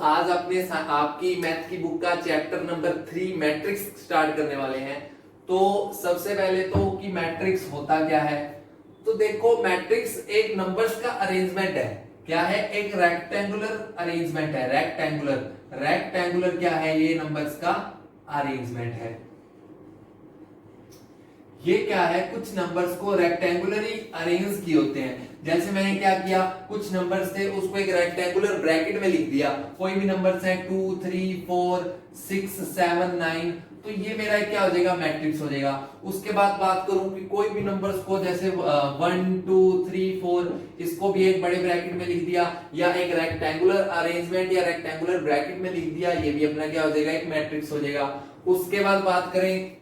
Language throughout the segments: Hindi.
आज अपने आपकी मैथ की बुक का चैप्टर नंबर 3 मैट्रिक्स स्टार्ट करने वाले हैं। तो सबसे पहले तो कि मैट्रिक्स होता क्या है। तो देखो मैट्रिक्स एक नंबर्स का अरेंजमेंट है। क्या है? एक रेक्टेंगुलर अरेंजमेंट है। रेक्टेंगुलर क्या है? ये नंबर्स का अरेंजमेंट है। ये क्या है? कुछ नंबर्स को रेक्टेंगुलरली अरेंज किए होते हैं। जैसे मैंने क्या किया, कुछ नंबर्स थे उसको एक रेक्टेंगुलर ब्रैकेट में लिख दिया। कोई भी नंबर्स है 2 3 4 6 7 9, तो ये मेरा क्या हो जाएगा? मैट्रिक्स हो जाएगा। उसके बाद बात करूं कि कोई भी नंबर्स को जैसे 1 2 3 4 इसको भी एक बड़े ब्रैकेट में लिख दिया, या एक रेक्टेंगुलर अरेंजमेंट या रेक्टेंगुलर ब्रैकेट में लिख दिया, ये भी अपना क्या हो जाएगा? एक मैट्रिक्स हो जाएगा। उसके बाद बात करें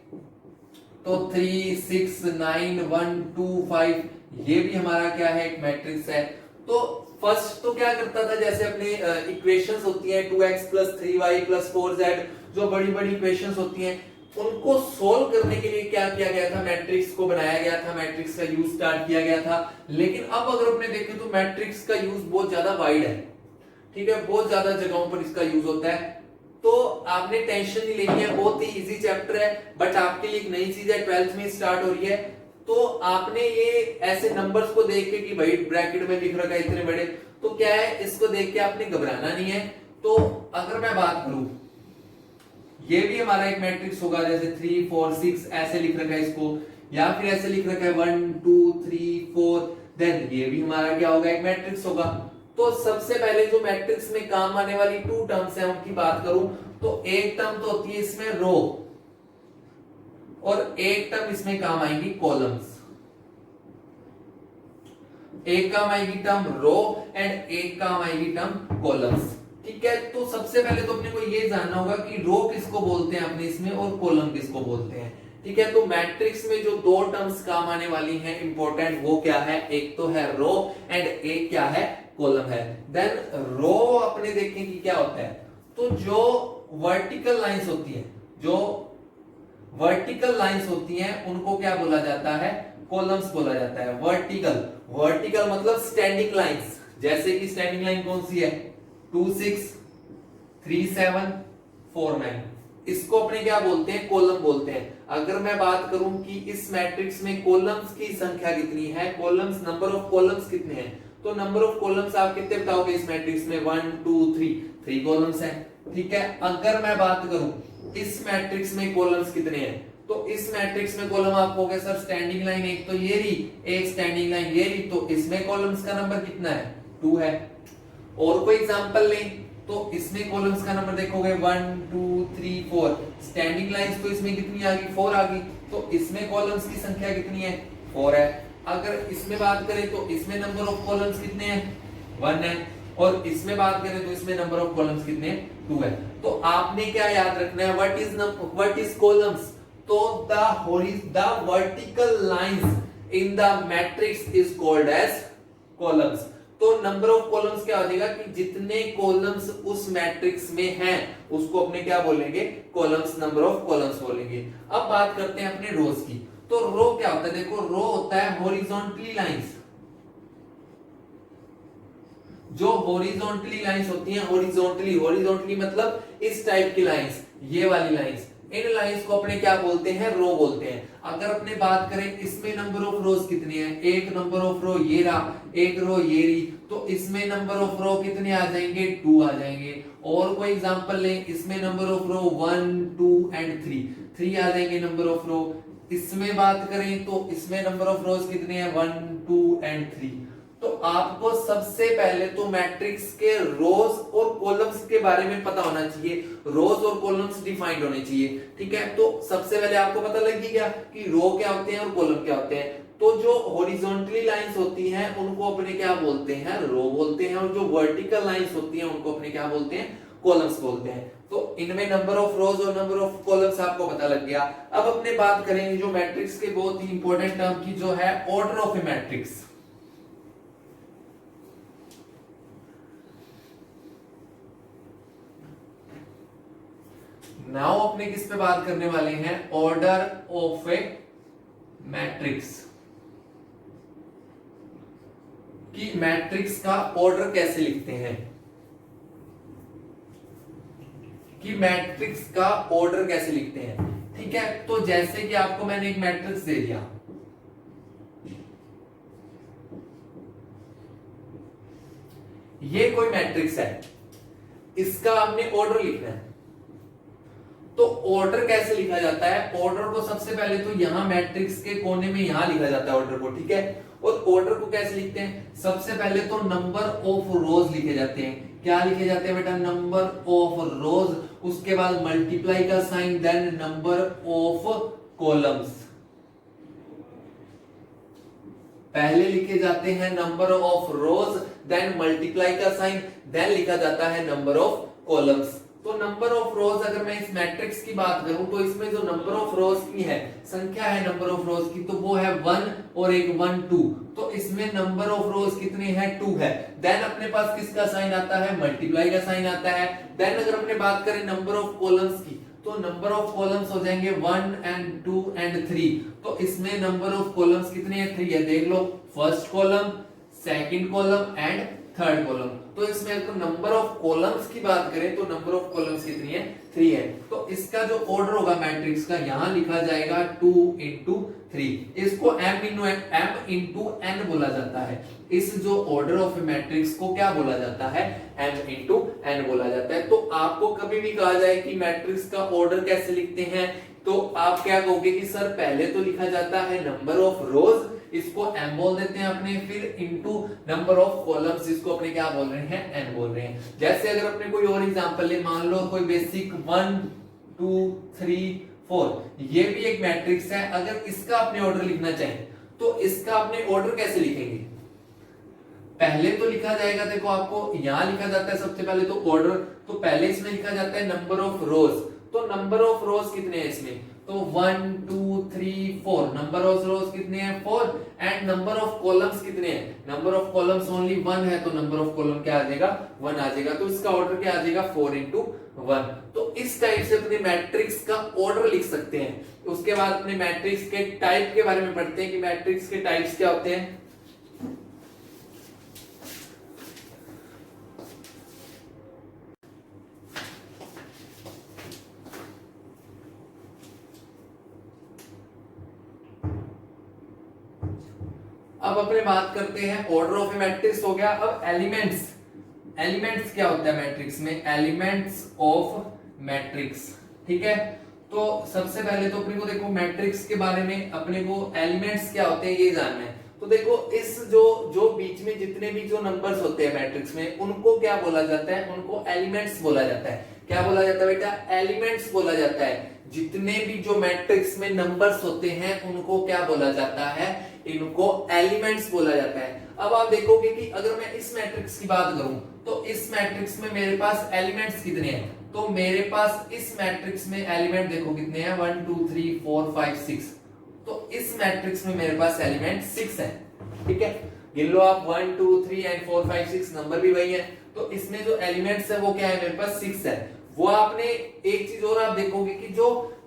तो 3 6 9 1 2 5, ये भी हमारा क्या है? एक मैट्रिक्स है। तो फर्स्ट तो क्या करता था, जैसे अपने इक्वेशंस होती हैं 2x + 3y + 4z, जो बड़ी बड़ी इक्वेशंस होती हैं उनको सोल्व करने के लिए क्या किया गया था? मैट्रिक्स को बनाया गया था, मैट्रिक्स का यूज स्टार्ट किया गया था। लेकिन अब अगर अपने देखें तो मैट्रिक्स का यूज बहुत ज्यादा वाइड है। ठीक है, बहुत ज्यादा जगहों पर इसका यूज होता है। तो आपने टेंशन नहीं लेनी है, बहुत ही इजी चैप्टर है। बट आपके लिए एक नई चीज है, 12th में स्टार्ट हो रही है। तो आपने ये ऐसे नंबर्स को देख के कि भाई ब्रैकेट में लिख रखा है इतने बड़े, तो क्या है, इसको देख के आपने घबराना नहीं है। तो अगर मैं बात करूं, ये भी हमारा एक मैट्रिक्स होगा। जैसे 3 4 6 ऐसे लिख रखा है इसको, या फिर ऐसे लिख रखा है 1 2 3 4, देन ये भी हमारा क्या होगा? एक मैट्रिक्स होगा। तो सबसे पहले जो मैट्रिक्स में काम आने वाली 2 टर्म्स है उनकी बात करूं तो एक टर्म तो होती है इसमें रो, और एक टर्म इसमें काम आएगी कॉलम्स। एक काम आएगी टर्म रो एंड एक काम आएगी टर्म कॉलम्स। ठीक है, तो सबसे पहले तो अपने को ये जानना होगा कि रो किसको बोलते हैं अपने इसमें, और कॉलम किसको बोलते हैं। ठीक है, तो मैट्रिक्स में जो दो टर्म्स काम आने वाली हैं इंपॉर्टेंट, वो क्या है? एक तो है रो एंड एक क्या है? कॉलम है। देन रो अपने देखें कि क्या होता है। तो जो वर्टिकल लाइंस होती है, जो वर्टिकल लाइंस होती हैं उनको क्या बोला जाता है? कॉलम्स बोला जाता है। वर्टिकल मतलब स्टैंडिंग लाइंस। जैसे कि स्टैंडिंग लाइन कौन सी है? 2 6 3 7 4 9, इसको अपने क्या बोलते हैं? कॉलम बोलते हैं। अगर मैं बात करूं कि इस मैट्रिक्स में कॉलम्स की संख्या कितनी है, कॉलम्स नंबर ऑफ कॉलम्स कितने हैं, तो नंबर ऑफ कॉलम्स आप कितने बताओगे इस मैट्रिक्स में? 1 2 3 कॉलम्स हैं। ठीक है, अगर मैं बात करूं इस मैट्रिक्स में कॉलम्स कितने हैं, तो इस मैट्रिक्स में कॉलम आप कहोगे सर स्टैंडिंग लाइन एक तो ये रही, एक स्टैंडिंग लाइन ये रही, तो इसमें कॉलम्स का नंबर कितना है? 2 है। और कोई एग्जांपल लें तो इसमें कॉलम्स का नंबर देखोगे 1 2 3 4, स्टैंडिंग लाइंस तो इसमें कितनी आ गई? 4 आ गई, तो इसमें कॉलम्स की संख्या कितनी है? 4 है। अगर इसमें बात करें तो इसमें नंबर ऑफ कॉलम्स कितने हैं? 1 है। और इसमें बात करें तो इसमें नंबर ऑफ कॉलम्स कितने हैं? 2 है। तो आपने क्या याद रखना है? What is columns? तो the vertical lines in the matrix is called as columns. तो नंबर ऑफ कॉलम्स क्या हो जाएगा कि जितने कॉलम्स उस मैट्रिक्स में हैं उसको अपने क्या बोलेंगे? कॉलम्स, नंबर ऑफ कॉलम्स बोलेंगे। अब बात करते हैं अपने रोज की। तो रो क्या होता है? देखो रो होता है हॉरिजॉन्टली लाइंस। जो हॉरिजॉन्टली लाइंस होती हैं, हॉरिजॉन्टली मतलब इस टाइप की लाइंस, ये वाली लाइंस, इन लाइंस को अपने क्या बोलते हैं? रो बोलते हैं। अगर अपने बात करें इसमें नंबर ऑफ रोज कितनी है, एक नंबर ऑफ रो ये रहा, एक रो ये रही, तो इसमें नंबर ऑफ रो कितने आ जाएंगे? 2 आ जाएंगे। और कोई एग्जांपल लें, इसमें नंबर ऑफ रो 1 2 एंड 3 आ जाएंगे नंबर ऑफ रो। इसमें बात करें तो इसमें नंबर ऑफ रोज कितने हैं? 1 2 एंड 3। तो आपको सबसे पहले तो मैट्रिक्स के रोज और कॉलम्स के बारे में पता होना चाहिए। रोज और कॉलम्स डिफाइंड होने चाहिए। ठीक है, तो सबसे पहले आपको पता लग गया कि रो क्या होते हैं और कॉलम क्या होते हैं। तो जो हॉरिजॉन्टली लाइंस होती हैं उनको अपने क्या बोलते हैं? रो बोलते हैं। और जो वर्टिकल लाइंस होती हैं उनको अपने क्या बोलते हैं? कॉलम्स बोलते हैं। तो इनमें नंबर ऑफ रोज और नंबर ऑफ कॉलम्स आपको पता लग गया। अब अपने बात करेंगे जो मैट्रिक्स के बहुत ही इंपॉर्टेंट टर्म की, जो है order of A matrix. Now अपने किस पे बात करने वाले हैं? ऑर्डर ऑफ ए मैट्रिक्स, कि मैट्रिक्स का ऑर्डर कैसे लिखते हैं। कि मैट्रिक्स का ऑर्डर कैसे लिखते हैं। ठीक है, तो जैसे कि आपको मैंने एक मैट्रिक्स दे दिया, ये कोई मैट्रिक्स है, इसका आपने ऑर्डर लिखना है। तो ऑर्डर कैसे लिखा जाता है? ऑर्डर को सबसे पहले तो यहां मैट्रिक्स के कोने में यहां लिखा जाता है ऑर्डर को। ठीक है, और ऑर्डर को कैसे लिखते हैं? सबसे पहले तो नंबर ऑफ रोज लिखे जाते हैं। क्या लिखे जाते हैं बेटा? नंबर ऑफ रोज, उसके बाद मल्टीप्लाई का sign, then number of columns. पहले लिखे जाते हैं number of rows, then multiply का साइन, देन लिखा जाता है नंबर ऑफ कॉलम्स। तो नंबर ऑफ रोज, अगर मैं इस मैट्रिक्स की बात करूं तो इसमें जो नंबर ऑफ रोज की है, संख्या है नंबर ऑफ रोज की, तो वो है 1 और एक 1 2। तो इसमें नंबर ऑफ रोज कितने हैं? 2 है। देन अपने पास किसका साइन आता है? मल्टीप्लाई का साइन आता है। देन अगर अपने बात करें नंबर ऑफ कॉलम्स की, तो नंबर ऑफ कॉलम्स हो जाएंगे 1 and 2 and 3। तो इसमें नंबर ऑफ कॉलम्स कितने हैं? 3 है। देख लो, first column, second column and third column. तो इसमें अगर नंबर ऑफ कॉलम्स की बात करें तो नंबर ऑफ कॉलम्स कितनी है? 3 है। तो इसका जो ऑर्डर होगा मैट्रिक्स का, यहां लिखा जाएगा 2 into 3। इसको m into n बोला जाता है। इस जो ऑर्डर ऑफ मैट्रिक्स को क्या बोला जाता है? m into n बोला जाता है। तो आपको कभी भी कहा जाए कि मैट्रिक्स का ऑर्डर कैसे लिखते हैं, तो आप क्या कहोगे कि सर पहले तो लिखा जाता है नंबर ऑफ रोज, इसको m बोल देते हैं अपने, फिर इनटू नंबर ऑफ कॉलम्स, इसको अपने क्या बोल रहे हैं? n बोल रहे हैं। जैसे अगर अपने कोई और एग्जांपल ले, मान लो कोई बेसिक 1 2 3 4, ये भी एक मैट्रिक्स है। अगर इसका अपने ऑर्डर लिखना चाहें तो इसका अपने ऑर्डर कैसे लिखेंगे? पहले तो लिखा जाएगा, देखो आपको यहां लिखा जाता है सबसे पहले तो ऑर्डर, तो पहले इसमें लिखा जाता है नंबर ऑफ रोज। तो नंबर ऑफ रोज कितने हैं इसमें? तो 1 2 3 4, नंबर ऑफ रोज कितने हैं? 4। एंड नंबर ऑफ कॉलम्स कितने हैं? नंबर ऑफ कॉलम्स ओनली 1 है, तो नंबर ऑफ कॉलम क्या आ जाएगा? 1 आ जाएगा। तो इसका ऑर्डर क्या आ जाएगा? 4 into 1। तो इस टाइप से अपने मैट्रिक्स का ऑर्डर लिख सकते हैं। उसके बाद अपने मैट्रिक्स के टाइप के बारे में पढ़ते हैं कि मैट्रिक्स के टाइप्स क्या होते हैं। अब अपने बात करते हैं ऑर्डर ऑफ ए मैट्रिक्स हो गया। अब एलिमेंट्स, एलिमेंट्स क्या होता है मैट्रिक्स में? Elements of matrix. ठीक है, तो सबसे पहले तो अपने को देखो मैट्रिक्स के बारे में अपने को एलिमेंट्स क्या होते हैं ये जानना है। तो देखो इस जो बीच में जितने भी जो नंबर्स होते हैं मैट्रिक्स में, उनको क्या बोला जाता है? उनको एलिमेंट्स बोला जाता है। क्या बोला जाता है बेटा? एलिमेंट्स बोला जाता है। जितने भी जो मैट्रिक्स में नंबर्स होते हैं उनको क्या बोला जाता है? इनको एलिमेंट्स बोला जाता है। अब आप देखोगे कि अगर मैं इस मैट्रिक्स की बात करूं तो इस मैट्रिक्स में मेरे पास एलिमेंट्स कितने हैं? तो मेरे पास इस मैट्रिक्स में एलिमेंट देखो कितने हैं? 1 2 3 4 5 6। तो इस मैट्रिक्स में मेरे पास एलिमेंट 6 है। ठीक है, गिन लो आप, 1 2 3 एंड 4 5 6, नंबर भी वही है। तो इसमें जो एलिमेंट्स है वो क्या है? मेरे पास 6 है। वो आपने एक चीज और आप देखोगे कि जो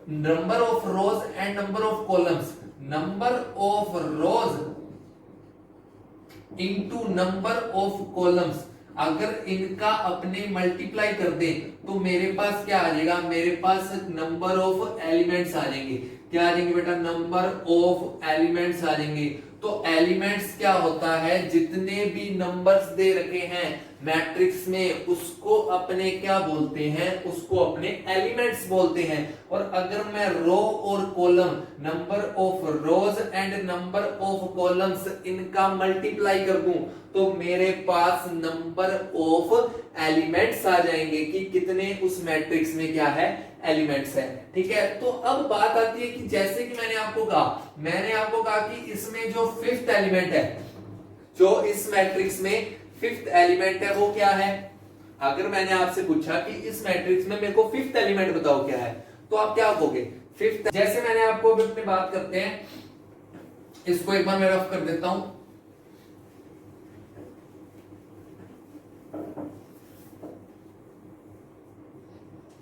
number of rose and number of columns, number of rose into number of columns, अगर इनका अपने मल्टीप्लाई कर दे तो मेरे पास क्या आ जाएगा? मेरे पास नंबर ऑफ एलिमेंट्स आ जाएंगे। क्या आ जाएंगे बेटा? नंबर ऑफ एलिमेंट्स आ जाएंगे। तो एलिमेंट्स क्या होता है? जितने भी नंबर्स दे रखे हैं मैट्रिक्स में उसको अपने क्या बोलते हैं? उसको अपने एलिमेंट्स बोलते हैं। और अगर मैं रो और column, number of rose and number of columns, इनका मल्टीप्लाई कर दूं तो मेरे पास नंबर ऑफ एलिमेंट्स आ जाएंगे कि कितने उस मैट्रिक्स में क्या है? एलिमेंट्स है। ठीक है, तो अब बात आती है कि जैसे कि मैंने आपको कहा कि इसमें जो फिफ्थ एलिमेंट है, जो इस मैट्रिक्स में फिफ्थ एलिमेंट है वो क्या है? अगर मैंने आपसे पूछा कि इस मैट्रिक्स में मेरे को फिफ्थ एलिमेंट बताओ क्या है, तो आप क्या कहोगे? फिफ्थ। जैसे मैंने आपको अभी अपनी बात करते हैं, इसको एक बार मैं रफ कर देता हूं।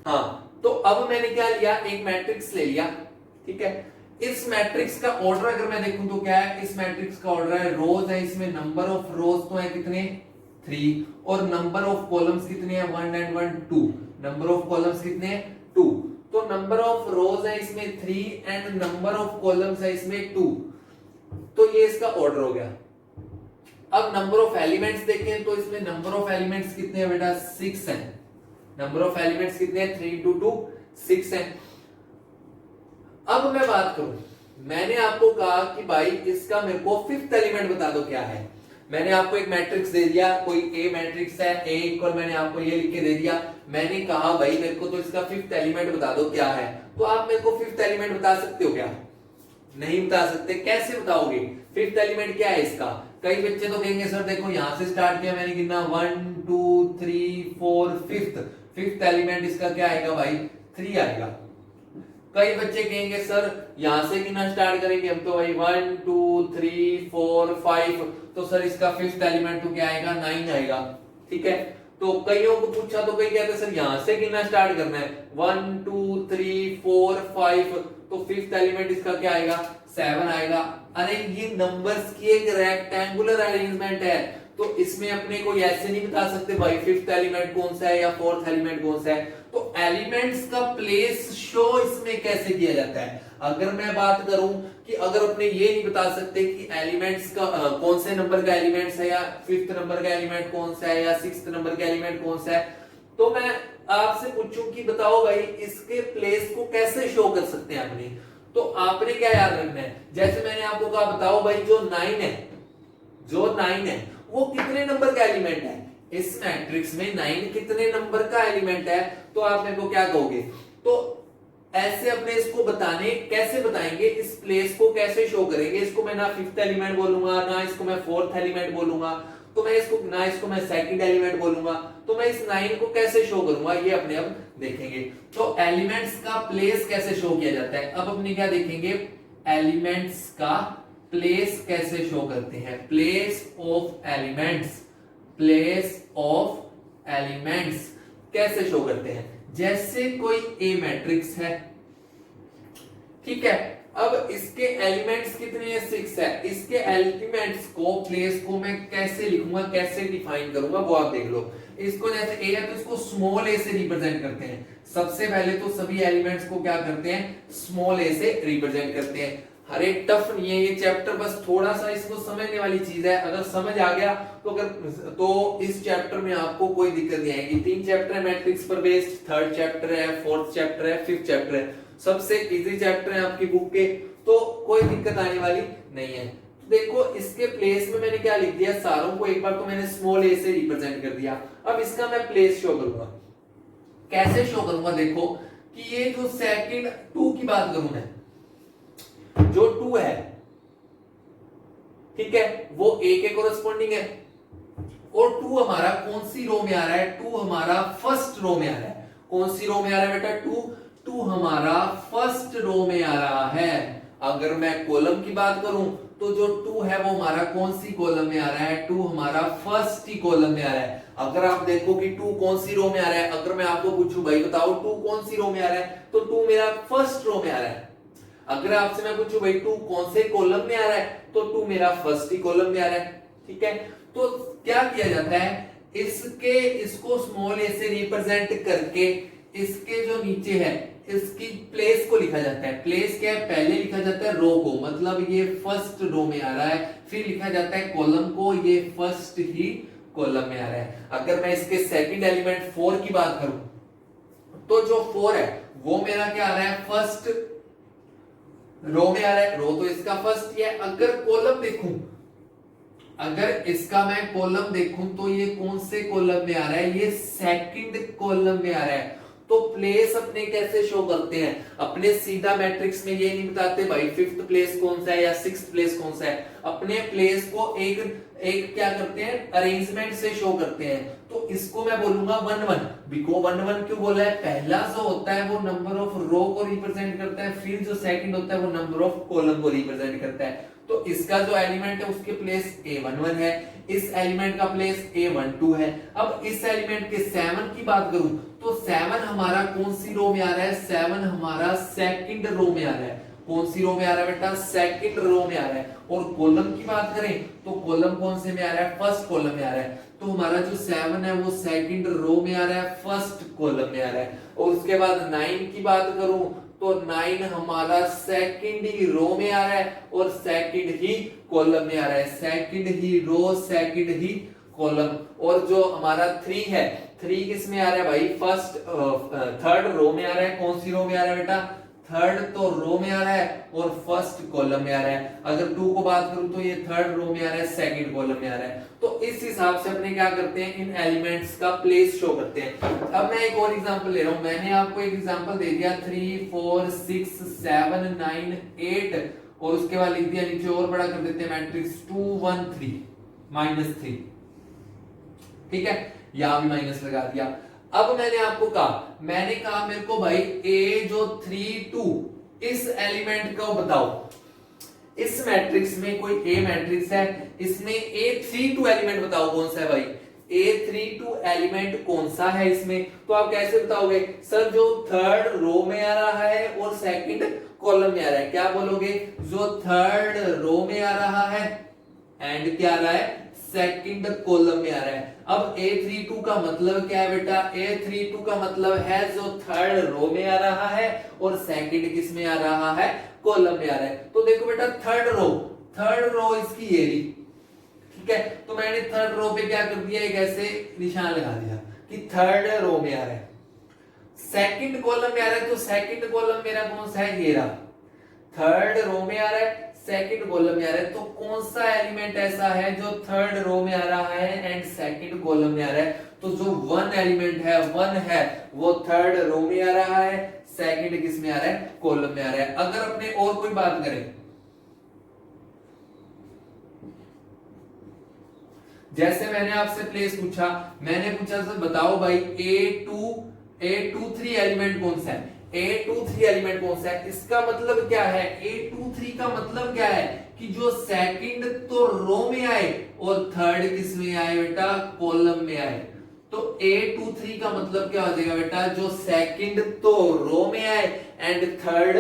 हाँ, तो अब मैंने क्या लिया? एक मैट्रिक्स ले लिया। ठीक है, इस मैट्रिक्स का ऑर्डर अगर मैं देखूं तो क्या है? इस मैट्रिक्स का ऑर्डर है, रोज है, इसमें नंबर ऑफ रोज तो है कितने? 3, और नंबर ऑफ कॉलम्स कितने हैं? 1 and 1 2। नंबर ऑफ कॉलम्स कितने हैं 2। तो नंबर ऑफ रोज है इसमें 3 एंड नंबर ऑफ कॉलम्स है इसमें 2। तो ये इसका ऑर्डर हो गया। अब नंबर ऑफ एलिमेंट्स देखें तो इसमें नंबर ऑफ एलिमेंट्स कितने हैं बेटा 6 हैं। नंबर ऑफ एलिमेंट्स कितने हैं 3 into 2 6 हैं। अब मैं बात करूं, मैंने आपको कहा कि भाई इसका मेरे को फिफ्थ एलिमेंट बता दो क्या है। मैंने आपको एक मैट्रिक्स दे दिया, कोई ए मैट्रिक्स है, ए इक्वल मैंने आपको ये लिख के दे दिया। मैंने कहा भाई मेरे को तो इसका फिफ्थ एलिमेंट बता दो क्या है। तो आप मेरे को फिफ्थ एलिमेंट बता सकते हो क्या? नहीं बता सकते। कैसे बताओगे फिफ्थ एलिमेंट क्या है इसका? कई बच्चे तो कहेंगे सर देखो यहां से स्टार्ट किया मैंने गिनना 1 2 3 4 फिफ्थ एलिमेंट इसका क्या आएगा भाई 3 आएगा। कई बच्चे कहेंगे सर यहां से गिनना स्टार्ट करेंगे हम तो भाई 1 2 3 4 5 तो सर इसका फिफ्थ एलिमेंट तो क्या आएगा 9 आएगा। ठीक है, तो कईयों को पूछा तो कई कहते सर यहां से गिनना स्टार्ट करना है 1 2 3 4 5 तो फिफ्थ एलिमेंट इसका क्या आएगा 7 आएगा। अरे ये नंबर्स की एक रेक्टेंगुलर अरेंजमेंट है, तो इसमें अपने को ऐसे नहीं बता सकते भाई फिफ्थ एलिमेंट कौन सा है या फोर्थ एलिमेंट कौन सा है। तो एलिमेंट्स का प्लेस शो इसमें कैसे किया जाता है? अगर मैं बात करूं कि अगर अपने ये नहीं बता सकते कि एलिमेंट्स का कौन से नंबर का एलिमेंट्स है या फिफ्थ नंबर का एलिमेंट कौन सा है या सिक्स्थ नंबर का एलिमेंट कौन सा है, तो मैं आपसे पूछूं कि बताओ भाई इसके प्लेस को कैसे शो कर सकते हैं अपने। तो आपने क्या याद रखना है, जैसे मैंने आपको कहा बताओ भाई जो 9 है वो कितने नंबर का एलिमेंट है इस मैट्रिक्स में 9 कितने नंबर का एलिमेंट है। तो आप मेरे को क्या कहोगे, तो ऐसे अपने इसको कैसे बताएंगे, इस प्लेस को कैसे शो करेंगे। इसको मैं ना फिफ्थ एलिमेंट बोलूंगा ना इसको मैं फोर्थ एलिमेंट बोलूंगा, तो मैं इसको मैं सेकंड एलिमेंट बोलूंगा, तो मैं इस 9 को कैसे शो करूंगा ये अपने अब देखेंगे। तो एलिमेंट्स का प्लेस कैसे शो किया जाता है, अब अपने क्या देखेंगे एलिमेंट्स का प्लेस कैसे शो करते हैं। प्लेस ऑफ एलिमेंट्स कैसे शो करते हैं, जैसे कोई ए मैट्रिक्स है, ठीक है, अब इसके एलिमेंट्स कितने हैं 6 है। इसके एलिमेंट्स को प्लेस को मैं कैसे लिखूंगा, कैसे डिफाइन करूंगा वो आप देख लो। इसको जैसे ए है तो इसको स्मॉल ए से रिप्रेजेंट करते हैं। सबसे पहले तो सभी एलिमेंट्स को क्या करते हैं स्मॉल ए से रिप्रेजेंट करते हैं। हर एक टफ नहीं है ये चैप्टर, बस थोड़ा सा इसको समझने वाली चीज है। अगर समझ आ गया तो इस चैप्टर में आपको कोई दिक्कत नहीं आएगी। 3 चैप्टर है मैट्रिक्स पर बेस्ड, 3rd चैप्टर है, 4th चैप्टर है, 5th चैप्टर है, सबसे इजी चैप्टर है आपकी बुक के, तो कोई दिक्कत आने वाली नहीं है। तो देखो इसके प्लेस में मैंने क्या लिख दिया, सारों को एक बार तो मैंने स्मॉल ए से रिप्रेजेंट कर दिया। अब इसका मैं प्लेस शो करूंगा, कैसे शो करूंगा, देखो कि ये जो सेकंड 2 की बात करूं मैं, जो 2 है ठीक है वो ए के कोरस्पॉन्डिंग है, और 2 हमारा कौन सी रो में आ रहा है, 2 हमारा फर्स्ट रो में आ रहा है। कौन सी रो में आ रहा है बेटा 2 हमारा फर्स्ट रो में आ रहा है। अगर मैं कॉलम की बात करूं तो जो 2 है वो हमारा कौन सी कॉलम में आ रहा है, 2 हमारा फर्स्ट ही कॉलम में आ रहा है। अगर आप देखो कि 2 कौन सी रो में आ रहा है, अगर मैं आपको पूछूं भाई बताओ 2 कौन सी रो में आ रहा है, तो 2 मेरा फर्स्ट रो में आ रहा है। अगर आपसे मैं पूछूं भाई 2 कौन से कॉलम में आ रहा है, तो 2 मेरा फर्स्ट ही कॉलम में आ रहा है। ठीक है, तो क्या किया जाता है, इसको स्मॉल ए से रिप्रेजेंट करके इसके जो नीचे है इसकी प्लेस को लिखा जाता है। प्लेस क्या है, पहले लिखा जाता है रो को, मतलब ये फर्स्ट रो में आ रहा है, फिर लिखा जाता है कॉलम को, ये फर्स्ट ही कॉलम में आ रहा है। अगर मैं इसके सेकंड एलिमेंट 4 की बात करूं तो जो 4 है वो मेरा क्या आ रहा है फर्स्ट रो में आ रहा है, रो तो इसका फर्स्ट ही है। अगर कॉलम देखूं, अगर इसका मैं कॉलम देखूं तो ये कौन से कॉलम में आ रहा है, ये सेकंड कॉलम में आ रहा है। तो प्लेस अपने कैसे शो करते हैं, अपने सीधा मैट्रिक्स में ये नहीं बताते भाई फिफ्थ प्लेस कौन सा है या सिक्स्थ प्लेस कौन सा है, अपने प्लेस को एक क्या करते हैं अरेंजमेंट से शो करते हैं। तो इसको मैं बोलूंगा 1 1। बिको 1 1 क्यों बोला है, पहला जो होता है वो नंबर ऑफ रो को रिप्रेजेंट करता है, फिर जो सेकंड होता है वो नंबर ऑफ कॉलम को रिप्रेजेंट करता है। तो इसका जो एलिमेंट है उसके प्लेस A11 है, इस एलिमेंट का प्लेस A12 है। अब इस एलिमेंट के 7 की बात करूं तो 7 हमारा कौन सी रो में आ रहा है, 7 हमारा सेकंड रो में आ रहा है। कौन सी रो में आ रहा है बेटा, सेकंड रो में आ रहा है। और कॉलम की बात करें तो कॉलम कौन से में आ रहा है, फर्स्ट कॉलम में आ रहा है। तो हमारा जो 7 है वो सेकंड रो में आ रहा है, फर्स्ट कॉलम में आ रहा है। और उसके बाद 9 की बात करूं तो 9 हमारा सेकंड ही रो में आ रहा है और सेकंड ही कॉलम में आ रहा है, सेकंड ही रो सेकंड ही कॉलम। और जो हमारा 3 है, 3 किस में आ रहा है भाई, फर्स्ट थर्ड रो में आ रहा है। कौन सी रो में आ रहा है बेटा, थर्ड तो रो में आ रहा है और फर्स्ट कॉलम में आ रहा है। अगर 2 को बात करूं तो ये थर्ड रो में आ रहा है, सेकंड कॉलम में आ रहा है। तो इस हिसाब से अपने क्या करते हैं, इन एलिमेंट्स का प्लेस शो करते हैं। अब मैं एक और एग्जांपल ले रहा हूं, मैंने आपको एक एग्जांपल दे दिया 3 4 6 7 9 8 और उसके बाद लिख दिया नीचे और बड़ा कर देते हैं मैट्रिक्स 2 1 3 -3, ठीक है, यहां भी माइनस लगा दिया। अब मैंने आपको कहा, मैंने कहा मेरे को भाई ए जो 3 2 इस एलिमेंट को बताओ। इस मैट्रिक्स में कोई ए मैट्रिक्स है, इसमें A32 एलिमेंट बताओ कौन सा है भाई, A32 एलिमेंट कौन सा है इसमें। तो आप कैसे बताओगे, सर जो थर्ड रो में आ रहा है और सेकंड कॉलम में आ रहा है। क्या बोलोगे, जो थर्ड रो में आ रहा है एंड क्या आ रहा है, सेकंड कॉलम में आ रहा है। अब A32 का मतलब क्या है बेटा, A32 का मतलब है जो थर्ड रो में आ रहा है और सेकंड किस में आ रहा है, कॉलम में आ रहा है। तो देखो बेटा थर्ड रो इसकी ये रही, ठीक है। तो मैंने थर्ड रो पे क्या कर दिया, एक ऐसे निशान लगा दिया कि थर्ड रो में आ रहा है। सेकंड कॉलम में आ रहा है, तो सेकंड कॉलम मेरा कौन सा है, ये रहा। थर्ड रो में आ रहा है, सेकंड कॉलम में आ रहा है, तो कौन सा एलिमेंट ऐसा है जो थर्ड रो में आ रहा है एंड सेकंड कॉलम में आ रहा है। तो जो वन एलिमेंट है, वन है, वो थर्ड रो में आ रहा है, सेकंड किस में आ रहा है, कॉलम में आ रहा है। अगर अपने और कोई बात करें, जैसे मैंने आपसे प्लेस पूछा, मैंने पूछा सर बताओ भाई A23 एलिमेंट कौन सा है, A23 एलिमेंट कौन सा है। इसका मतलब क्या है, A23 का मतलब क्या है कि जो सेकंड तो रो में आए और थर्ड किस में आए बेटा, कॉलम में आए। तो A23 का मतलब क्या हो जाएगा बेटा, जो सेकंड तो रो में आए एंड थर्ड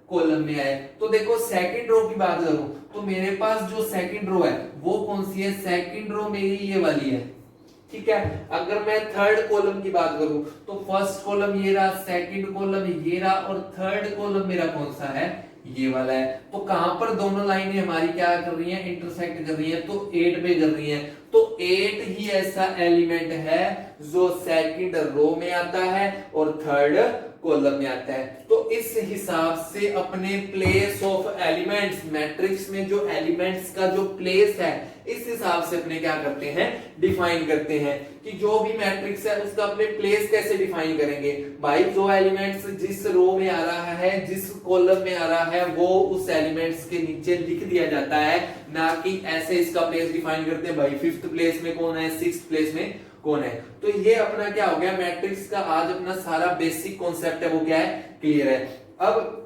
कॉलम में आए। तो देखो सेकंड रो की बात करूं तो मेरे पास जो सेकंड रो है वो कौन सी है, सेकंड रो मेरी ये वाली है, ठीक है। अगर मैं थर्ड कॉलम की बात करूं तो फर्स्ट कॉलम ये रहा, सेकंड कॉलम ये रहा और थर्ड कॉलम मेरा कौन सा है, ये वाला है। तो कहां पर दोनों लाइनें हमारी क्या कर रही हैं, इंटरसेक्ट कर रही हैं, तो 8 पे कर रही हैं। तो 8 ही ऐसा एलिमेंट है जो सेकंड रो में आता है और थर्ड कॉलम में आता है। तो इस हिसाब से अपने प्लेस ऑफ एलिमेंट्स, मैट्रिक्स में जो एलिमेंट्स का जो प्लेस है, इस हिसाब से अपने क्या करते हैं, डिफाइन करते हैं कि जो भी मैट्रिक्स है उसका अपने प्लेस कैसे डिफाइन करेंगे। भाई जो एलिमेंट्स जिस रो में आ रहा है, जिस कॉलम में आ रहा है, वो उस एलिमेंट्स के नीचे लिख दिया जाता है, ना कि ऐसे इसका प्लेस डिफाइन करते हैं भाई 5th प्लेस में कौन है, 6th प्लेस में कौन है। तो ये अपना क्या हो गया, मैट्रिक्स का आज अपना सारा बेसिक कॉन्सेप्ट है वो क्या है, क्लियर है। अब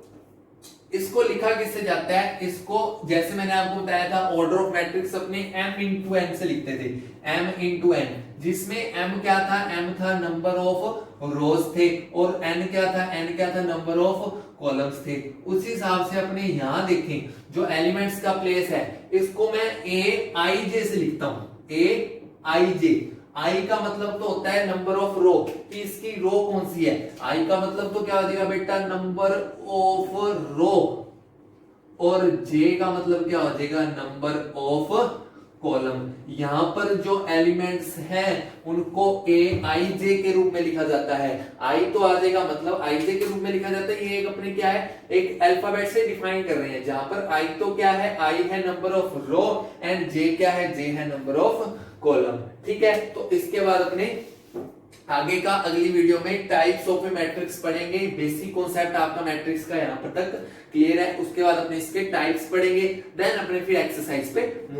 इसको लिखा किससे जाता है, इसको जैसे मैंने आपको बताया था ऑर्डर ऑफ मैट्रिक्स अपने m इंटू n से लिखते थे, m इंटू n, जिसमें m क्या था, m था नंबर ऑफ रोज थे और n क्या था, n क्या था, नंबर ऑफ कॉलम्स थे। उसी हिसाब से अपने यहां देखें जो एलिमेंट्स का प्लेस है, इसको मैं aij से लिखता हूं, aij। आई का मतलब तो होता है नंबर ऑफ रो, कि इसकी रो कौन सी है। आई का मतलब तो क्या हो जाएगा बेटा, नंबर ऑफ रो, और जे का मतलब क्या हो जाएगा, नंबर ऑफ कॉलम। यहां पर जो एलिमेंट्स हैं उनको aij के रूप में लिखा जाता है। आई तो आ जाएगा, मतलब aij के रूप में लिखा जाता है। ये एक अपने क्या है, एक अल्फाबेट से डिफाइन कर रहे हैं, जहां पर आई तो क्या है, आई है नंबर ऑफ रो एंड जे क्या है, जे है नंबर ऑफ कॉलम, ठीक है। तो इसके बाद अपने आगे का अगली वीडियो में टाइप्स ऑफ मैट्रिक्स पढ़ेंगे। बेसिक कॉन्सेप्ट आपका मैट्रिक्स का यहां पर तक क्लियर है, उसके बाद अपने इसके टाइप्स पढ़ेंगे, देन अपने फिर एक्सरसाइज पे मूव